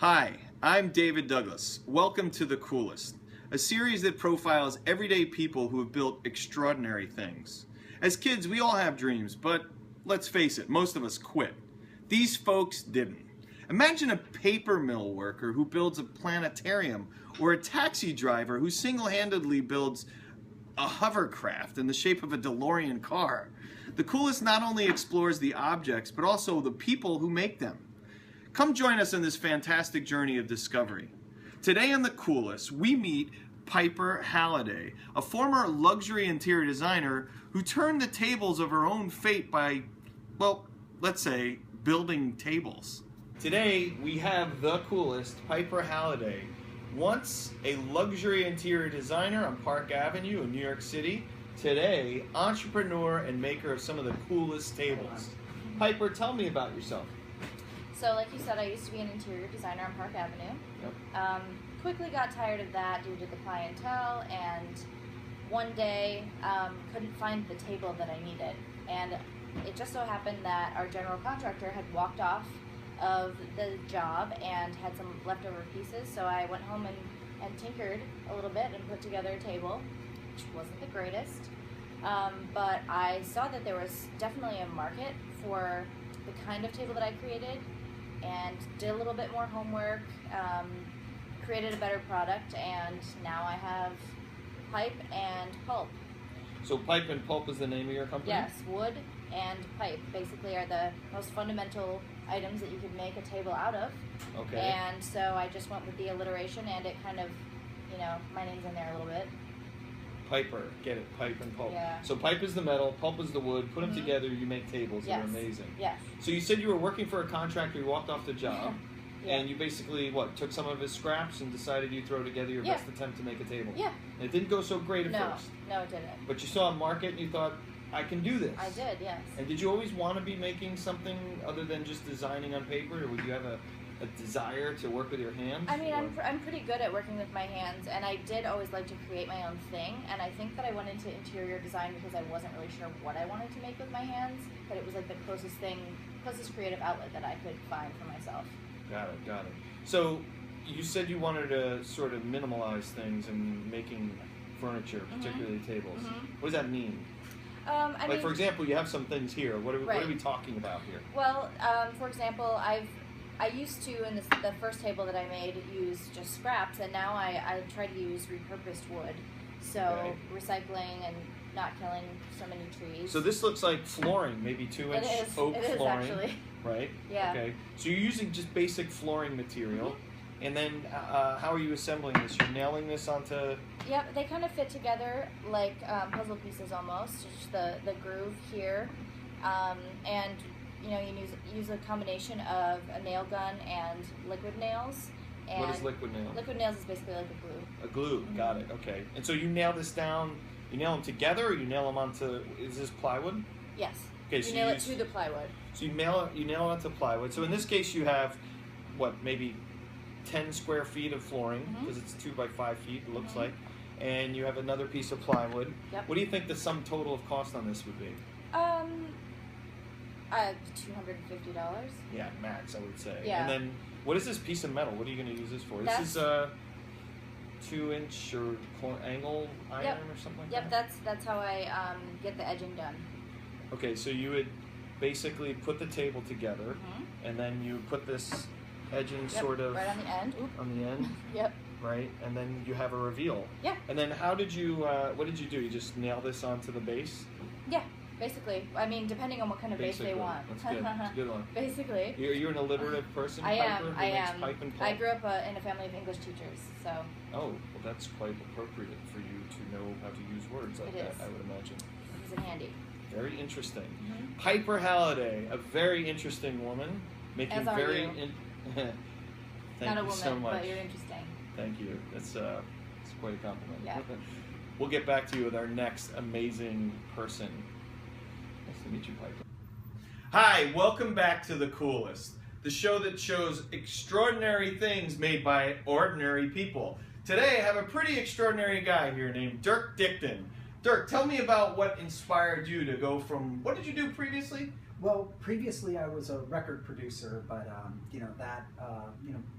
Hi, I'm David Douglas. Welcome to The Coolest, a series that profiles everyday people who have built extraordinary things. As kids, we all have dreams, but let's face it, most of us quit. These folks didn't. Imagine a paper mill worker who builds a planetarium, or a taxi driver who single-handedly builds a hovercraft in the shape of a DeLorean car. The Coolest not only explores the objects, but also the people who make them. Come join us in this fantastic journey of discovery. Today on The Coolest, we meet Piper Halliday, a former luxury interior designer who turned the tables of her own fate by, well, let's say, building tables. Today, we have The Coolest, Piper Halliday, once a luxury interior designer on Park Avenue in New York City, today, entrepreneur and maker of some of the coolest tables. Piper, tell me about yourself. So like you said, I used to be an interior designer on Park Avenue. Yep. Quickly got tired of that due to the clientele, and one day couldn't find the table that I needed. And it just so happened that our general contractor had walked off of the job and had some leftover pieces, so I went home and tinkered a little bit and put together a table, which wasn't the greatest. But I saw that there was definitely a market for the kind of table that I created, and did a little bit more homework, created a better product, and now I have pipe and pulp. So Pipe and Pulp is the name of your company? Yes, wood and pipe basically are the most fundamental items that you could make a table out of. Okay. And so I just went with the alliteration, and it kind of, you know, my name's in there a little bit. Piper, get it, Pipe and Pulp. Yeah. So Pipe is the metal, Pulp is the wood, put them together, you make tables. Yes. They're amazing. Yes. So you said you were working for a contractor, you walked off the job, Yeah. and you basically, what, took some of his scraps and decided you'd throw together your best attempt to make a table. Yeah. And it didn't go so great at first. No, it didn't. But you saw a market and you thought, I can do this. I did, yes. And did you always want to be making something other than just designing on paper, or would you have a desire to work with your hands? I mean, I'm pretty good at working with my hands, and I did always like to create my own thing, and I think that I went into interior design because I wasn't really sure what I wanted to make with my hands, but it was like the closest creative outlet that I could find for myself. Got it. So you said you wanted to sort of minimalize things in making furniture, particularly tables. What does that mean? I mean, for example, you have some things here. What are we talking about here? Well, for example, I used to, in the first table that I made, use just scraps, and now I try to use repurposed wood. So recycling and not killing so many trees. So this looks like flooring, maybe 2-inch oak it is, flooring. Actually. Right? Yeah. Okay. So you're using just basic flooring material. And then how are you assembling this? You're nailing this onto... Yep, they kind of fit together like puzzle pieces almost. Just the groove here. And you know, you use a combination of a nail gun and liquid nails. And what is liquid nail? Liquid nails is basically like a glue. A glue, got it, okay. And so you nail this down, you nail them together, or you nail them onto, is this plywood? Yes. Okay, you nail it to the plywood. So you nail it onto plywood. So in this case you have, what, maybe 10 square feet of flooring, because it's 2 by 5 feet, it looks like. And you have another piece of plywood. Yep. What do you think the sum total of cost on this would be? $250. Yeah, max, I would say. Yeah. And then, what is this piece of metal? What are you going to use this for? This is a 2-inch or angle iron or something like that? Yep, that's how I get the edging done. Okay, so you would basically put the table together, and then you put this edging sort of... right on the end. Oop. On the end? Yep. Right, and then you have a reveal. Yeah. And then how did you, what did you do? You just nail this onto the base? Yeah, basically. I mean, depending on what kind of base they want. That's good. That's a good one. Basically. You're an alliterative person, I Piper, am. who makes pipe and pulp? I grew up in a family of English teachers, so. Oh, well that's quite appropriate for you to know how to use words like that, I would imagine. It's in handy. Very interesting. Piper Halliday, a very interesting woman, making As are very... you. Thank Not a you woman, so much. but you're interesting. Thank you. That's quite a compliment. Yeah. We'll get back to you with our next amazing person. Nice to meet you, Piper. Hi, welcome back to The Coolest, the show that shows extraordinary things made by ordinary people. Today I have a pretty extraordinary guy here named Dirk Dickton. Dirk, tell me about what inspired you to go from, what did you do previously? Well, previously I was a record producer, but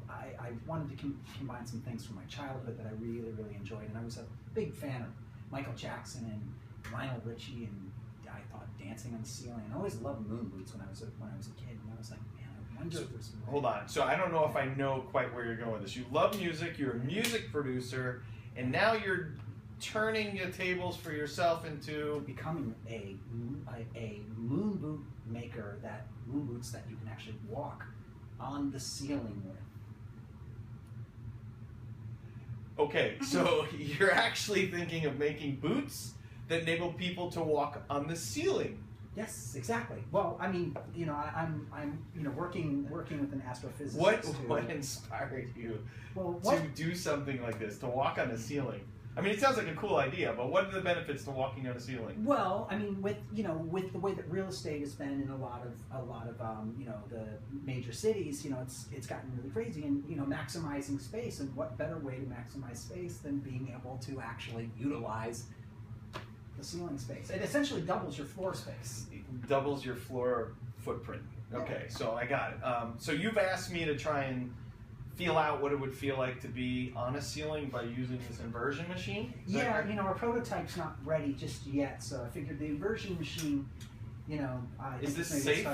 I I wanted to combine some things from my childhood that I really, really enjoyed, and I was a big fan of Michael Jackson and Lionel Richie, and I thought dancing on the ceiling. And I always loved moon boots when I was a kid, and I was like, man, I wonder if there's some way. Hold on. So I don't know if I know quite where you're going with this. You love music. You're a music producer, and now you're turning the tables for yourself into becoming a moon boot maker, that moon boots that you can actually walk on the ceiling with. Okay, so you're actually thinking of making boots that enable people to walk on the ceiling. Yes, exactly. Well, I mean, you know, I'm working with an astrophysicist. What inspired you to do something like this, to walk on the ceiling? I mean, it sounds like a cool idea, but what are the benefits to walking on a ceiling? Well, I mean, with the way that real estate has been in a lot of the major cities, you know, it's gotten really crazy, and you know, maximizing space, and what better way to maximize space than being able to actually utilize the ceiling space? It essentially doubles your floor space. It doubles your floor footprint. Okay, so I got it. So you've asked me to try and feel out what it would feel like to be on a ceiling by using this inversion machine? Yeah, you know, our prototype's not ready just yet, so I figured the inversion machine, you know, is this safe?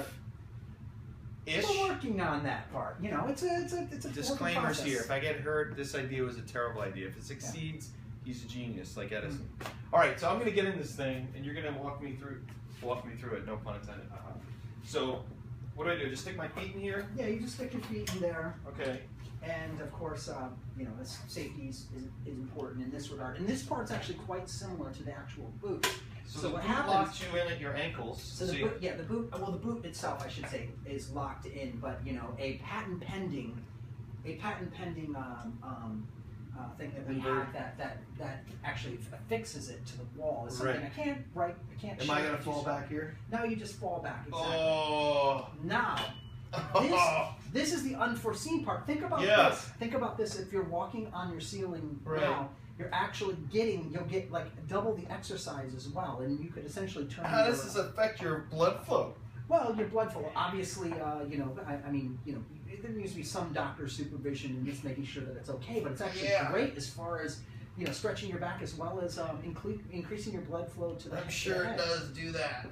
We're working on that part. You know, it's a disclaimers here. If I get hurt, this idea was a terrible idea. If it succeeds, he's a genius, like Edison. All right, so I'm going to get in this thing, and you're going to walk me through it. No pun intended. So, what do? Just stick my feet in here? Yeah, you just stick your feet in there. Okay. And of course, you know, safety is important in this regard. And this part's actually quite similar to the actual boot. So what happens? Locks you in at your ankles. So the boot, yeah, the boot. Well, the boot itself, I should say, is locked in. But you know, a patent pending thing that we have that actually affixes it to the wall is something I can't. Am I gonna fall back here? No, you just fall back. Exactly. Oh. Now. This is the unforeseen part. Think about this. Think about this. If you're walking on your ceiling now, you're actually you'll get like double the exercise as well, and you could essentially turn. How does this affect your blood flow? Well, your blood flow, obviously, you know, I mean, you know, there needs to be some doctor supervision and just making sure that it's okay. But it's actually great as far as, you know, stretching your back as well as increasing your blood flow to the head. I'm sure it does do that.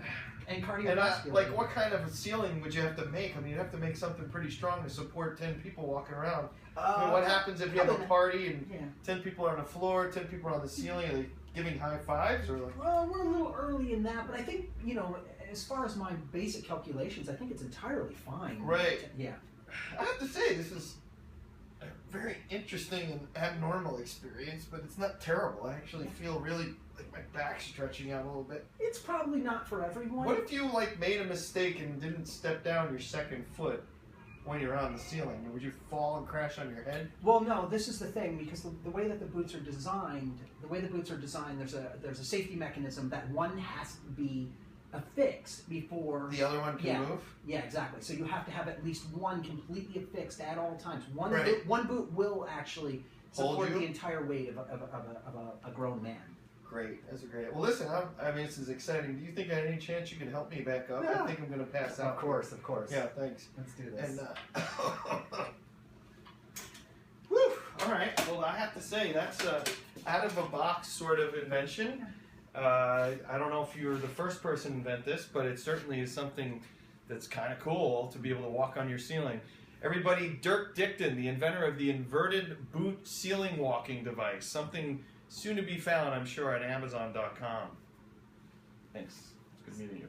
And cardiovascular. And like, what kind of a ceiling would you have to make? I mean, you'd have to make something pretty strong to support 10 people walking around. I mean, what happens if you have a party and 10 people are on the floor, 10 people are on the ceiling? Are they giving high fives? Or like? Well, we're a little early in that, but I think, you know, as far as my basic calculations, I think it's entirely fine. Right. Yeah. I have to say, this is a very interesting and abnormal experience, but it's not terrible. I actually feel really like my back's stretching out a little bit. It's probably not for everyone. What if you like made a mistake and didn't step down your second foot when you're on the ceiling? Would you fall and crash on your head? Well, no. This is the thing, because the way that the boots are designed, there's a safety mechanism that one has to be affixed before the other one can move. Yeah, exactly. So you have to have at least one completely affixed at all times. One boot will actually support the entire weight of a grown man. Great, that's great. Well, listen, I mean, this is exciting. Do you think at any chance you can help me back up? Yeah. I think I'm going to pass out. Of course. Yeah, thanks. Let's do this. And, whew, all right. Well, I have to say, that's a out-of-a-box sort of invention. I don't know if you're the first person to invent this, but it certainly is something that's kind of cool to be able to walk on your ceiling. Everybody, Dirk Dickton, the inventor of the inverted boot ceiling walking device, something soon to be found, I'm sure, at Amazon.com. Thanks. It's good meeting you.